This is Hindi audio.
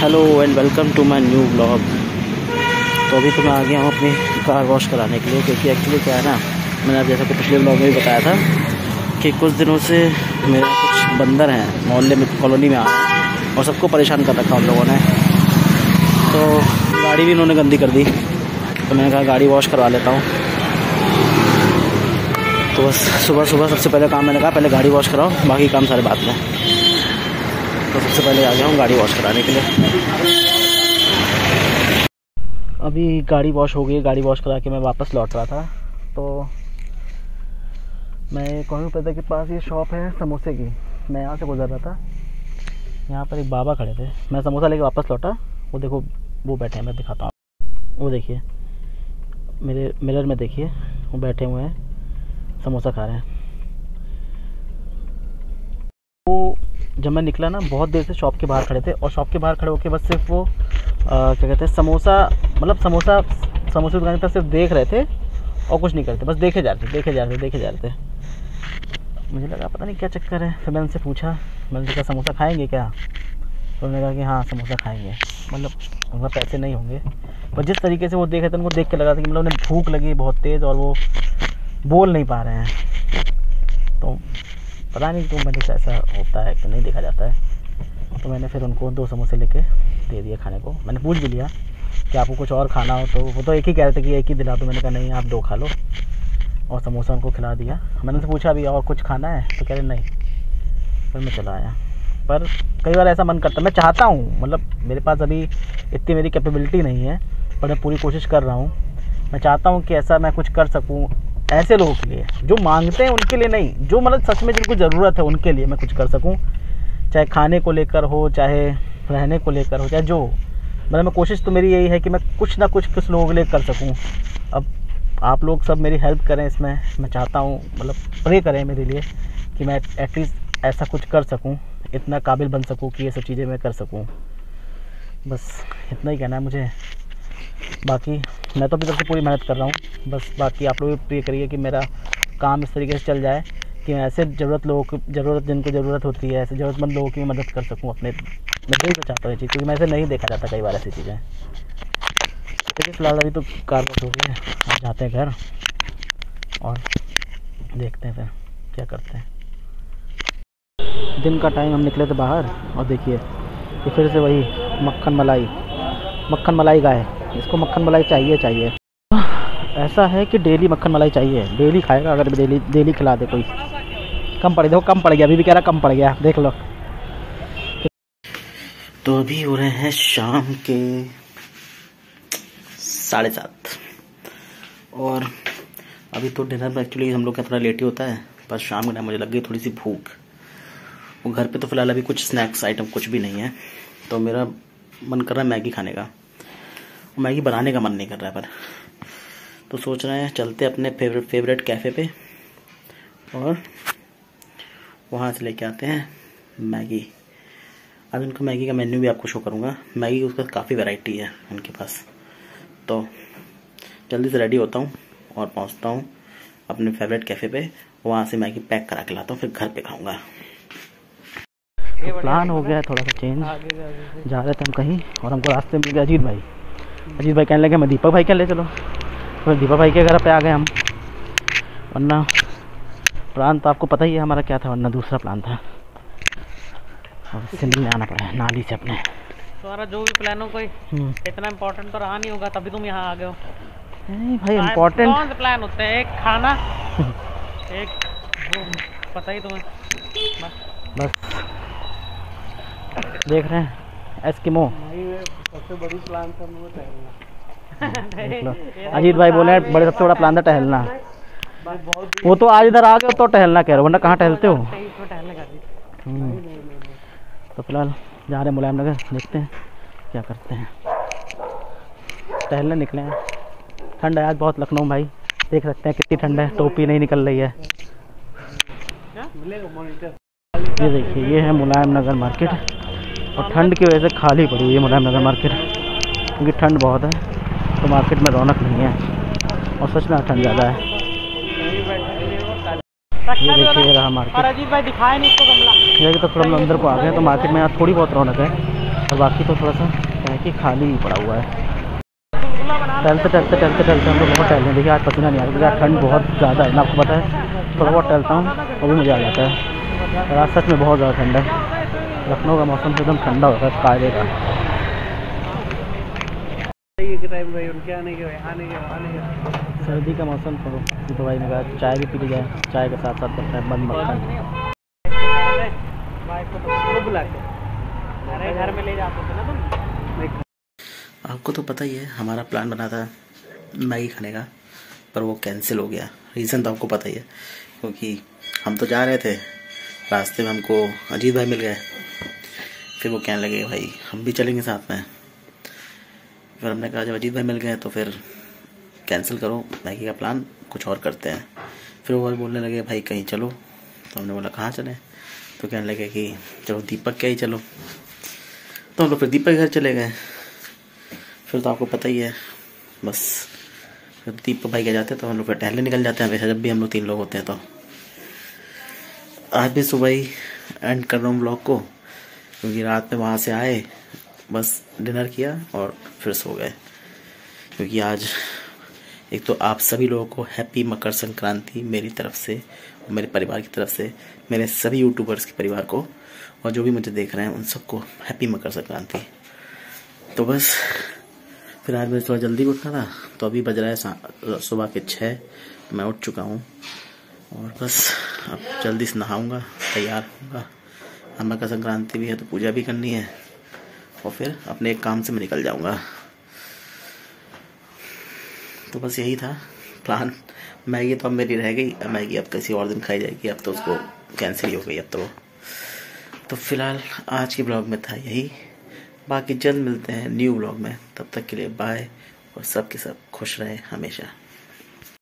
Hello and welcome to my new blog. तो अभी तो मैं आ गया हूँ अपनी कार वॉश कराने के लिए, क्योंकि एक्चुअली क्या है ना, मैंने आप जैसा कि पिछले ब्लॉग में भी बताया था कि कुछ दिनों से मेरे कुछ बंदर हैं मोहल्ले में, कॉलोनी में आ रहे हैं और सबको परेशान कर रखा उन लोगों ने। तो गाड़ी भी इन्होंने गंदी कर दी, तो मैंने कहा गाड़ी वॉश करवा लेता हूँ। तो बस सुबह सुबह सबसे पहले काम मैंने कहा पहले गाड़ी वॉश कराओ, बाकी काम सारे बाद में। तो सबसे पहले आ गया हूँ गाड़ी वॉश कराने के लिए। अभी गाड़ी वॉश हो गई, गाड़ी वॉश करा के मैं वापस लौट रहा था। तो मैं कौन पैदा के पास ये शॉप है समोसे की, मैं यहाँ से गुजर रहा था, यहाँ पर एक बाबा खड़े थे, मैं समोसा लेके वापस लौटा। वो देखो वो बैठे हैं, मैं दिखाता हूँ, वो देखिए मेरे मिरर में देखिए, वो बैठे हुए हैं समोसा खा रहे हैं। वो जब मैं निकला ना, बहुत देर से शॉप के बाहर खड़े थे और शॉप के बाहर खड़े होकर बस सिर्फ वो क्या कहते हैं समोसे दुकान की तरफ सिर्फ देख रहे थे और कुछ नहीं करते, बस देखे जा रहे थे। मुझे लगा पता नहीं क्या चक्कर है, फिर मैंने उनसे पूछा, मैंने कहा समोसा खाएंगे क्या? तो उन्होंने कहा कि हाँ समोसा खाएंगे, मतलब उनका पैसे नहीं होंगे। पर जिस तरीके से वो देख रहे थे उनको देख के लगा था कि मतलब उन्हें भूख लगी बहुत तेज़ और वो बोल नहीं पा रहे हैं। तो पता नहीं क्यों मैंने ऐसा होता है कि नहीं देखा जाता है। तो मैंने फिर उनको 2 समोसे लेके दे दिए खाने को। मैंने पूछ भी लिया कि आपको कुछ और खाना हो, तो वो तो एक ही कह रहे थे कि एक ही दिला दो। मैंने कहा नहीं आप 2 खा लो, और समोसा उनको खिला दिया। मैंने उनसे पूछा अभी और कुछ खाना है, तो कह रहे नहीं। फिर मैं चला आया। पर कई बार ऐसा मन करता है, मैं चाहता हूँ, मतलब मेरे पास अभी इतनी मेरी कैपेबिलिटी नहीं है, पर मैं पूरी कोशिश कर रहा हूँ। मैं चाहता हूँ कि ऐसा मैं कुछ कर सकूँ ऐसे लोगों के लिए जो मांगते हैं, उनके लिए नहीं, जो मतलब सच में जिनको ज़रूरत है उनके लिए मैं कुछ कर सकूं। चाहे खाने को लेकर हो, चाहे रहने को लेकर हो, चाहे जो, मतलब मैं कोशिश तो मेरी यही है कि मैं कुछ ना कुछ लोगों के लिए कर सकूं। अब आप लोग सब मेरी हेल्प करें इसमें, मैं चाहता हूं, मतलब प्रे करें मेरे लिए कि मैं एटलीस्ट ऐसा कुछ कर सकूँ, इतना काबिल बन सकूँ कि ये सब चीज़ें मैं कर सकूँ। बस इतना ही कहना है मुझे। बाकी मैं तो अभी तरफ से पूरी मेहनत कर रहा हूँ, बस बाकी आप लोग भी प्रे करिए कि मेरा काम इस तरीके से चल जाए कि मैं ऐसे जिनको ज़रूरत होती है, ऐसे ज़रूरतमंद लोगों की मदद कर सकूँ अपने। मैं यही तो चाहता हूँ ये चीज़, क्योंकि मैं ऐसे नहीं देखा जाता कई बार ऐसी चीज़ें। लेकिन फ़िलहाल अभी तो कार वॉश हो गई है, अब जाते हैं घर और देखते हैं फिर क्या करते हैं। दिन का टाइम हम निकले थे बाहर और देखिए ये फिर से वही मक्खन मलाई गाय, इसको मक्खन मलाई चाहिए। ऐसा है कि डेली मक्खन मलाई चाहिए, डेली खाएगा। अगर डेली खिला दे कोई, कम पड़ गया, कम पड़ गया, अभी भी कह रहा कम पड़ गया, देख लो। तो अभी हो रहे हैं शाम के 7:30 और अभी तो डिनर में एक्चुअली हम लोग का थोड़ा लेट ही होता है, पर शाम के टाइम मुझे लग गई थोड़ी सी भूख। वो घर पे तो फिलहाल अभी कुछ स्नैक्स आइटम कुछ भी नहीं है, तो मेरा मन कर रहा है मैगी खाने का। मैगी बनाने का मन नहीं कर रहा है, पर तो सोच रहे हैं चलते अपने फेवरेट कैफ़े पे और वहाँ से लेके आते हैं मैगी। आज उनका मैगी का मेन्यू भी आपको शो करूँगा। मैगी उसका काफ़ी वैरायटी है उनके पास। तो जल्दी से रेडी होता हूँ और पहुँचता हूँ अपने फेवरेट कैफ़े पे, वहाँ से मैगी पैक करा के लाता हूँ, फिर घर पे खाऊँगा। तो प्लान हो गया है थोड़ा सा चेंज, जा रहे थे हम कहीं और हमको रास्ते में मिल गया अजीत भाई कहने लगे मैं दीपक भाई के ले चलो, तो दीपक भाई के घर पे आ गए हम। वरना प्लान तो आपको पता ही है हमारा क्या था, वरना दूसरा प्लान था और इससे मिलने आना पड़ा है नाली से अपने। तुम्हारा जो भी प्लान हो कोई इतना इम्पोर्टेंट तो रहा नहीं होगा, तभी तुम यहाँ आ गए हो। नहीं भाई इम्पोर्टेंट कौन से प्लान होते हैं? एक खाना एक पता ही तुम्हें। बस देख रहे हैं एस्किमो। सबसे बड़ी प्लान था अजीत भाई बोले बड़े सबसे बड़ा प्लान था टहलना। वो तो आज इधर आ गए तो टहलना कह रहे हो, वरना कहाँ टहलते हो। तो फिलहाल जा रहे हैं मुलायम नगर, देखते हैं क्या करते हैं। टहलने निकले हैं, ठंड है आज बहुत लखनऊ भाई, देख सकते हैं कितनी ठंड है, टोपी नहीं निकल रही है। ये देखिए ये है मुलायम नगर मार्केट और ठंड की वजह से खाली पड़ी हुई है मुलायम नगर मार्केट, क्योंकि ठंड बहुत है तो मार्केट में रौनक नहीं है और सच में ठंड ज़्यादा है। ये देखिए ये रहा मार्केट। अजीत भाई दिखाए नहीं इसको गमला। ये तो थोड़ा अंदर को आ गए तो मार्केट में यहाँ थोड़ी बहुत रौनक है, और बाकी तो थोड़ा सा क्या है कि खाली ही पड़ा हुआ है। टहलते हम लोग बहुत टहल रहे हैं। देखिए आज पसीना नहीं आ रहा क्योंकि आज ठंड बहुत ज़्यादा है ना, आपको पता है। थोड़ा बहुत टहलता हूँ और भी मज़ा आ जाता है। और आज सच में बहुत ज़्यादा ठंड है। लखनऊ का मौसम एकदम ठंडा होता है कायदे का। सर्दी का मौसम तो भाई ने कहा चाय भी पी ली जाए, चाय के साथ साथ करता है बंद मक्खन। घर में ले जाते थे ना तुम। आपको तो पता ही है हमारा प्लान बना था मैगी खाने का, पर वो कैंसिल हो गया। रीज़न तो आपको पता ही है, क्योंकि हम तो जा रहे थे, रास्ते में हमको अजीत भाई मिल गए। फिर वो कहने लगे भाई हम भी चलेंगे साथ में। फिर हमने कहा जब अजीत भाई मिल गए तो फिर कैंसिल करो मैगी का प्लान, कुछ और करते हैं। फिर वो बोलने लगे भाई कहीं चलो, तो हमने बोला कहाँ चलें। तो कहने लगे कि चलो दीपक के ही चलो। तो हम लोग फिर दीपक के घर चले गए। फिर तो आपको पता ही है, बस जब दीपक भाई के जाते हैं तो हम लोग फिर टहलने निकल जाते हैं। वैसे जब भी हम लोग 3 लोग होते हैं तो आज भी सुबह ही एंड कर रहा हूँ ब्लॉग को, क्योंकि रात में वहाँ से आए, बस डिनर किया और फिर सो गए। क्योंकि आज एक तो आप सभी लोगों को हैप्पी मकर संक्रांति मेरी तरफ से और मेरे परिवार की तरफ से, मेरे सभी यूट्यूबर्स के परिवार को और जो भी मुझे देख रहे हैं उन सबको हैप्पी मकर संक्रांति। तो बस फिर आज मुझे थोड़ा जल्दी उठना था, तो अभी बज रहा है सुबह के 6। मैं उठ चुका हूँ और बस अब जल्दी से नहाऊंगा, तैयार होऊंगा। अब मकर संक्रांति भी है तो पूजा भी करनी है और फिर अपने एक काम से मैं निकल जाऊंगा। तो बस यही था प्लान। मैगी तो अब मेरी रह गई, मैगी अब किसी और दिन खाई जाएगी, अब तो उसको कैंसिल ही हो गई अब तो फिलहाल आज के ब्लॉग में था यही। बाकी जल्द मिलते हैं न्यू ब्लॉग में, तब तक के लिए बाय और सब के सब खुश रहे हमेशा।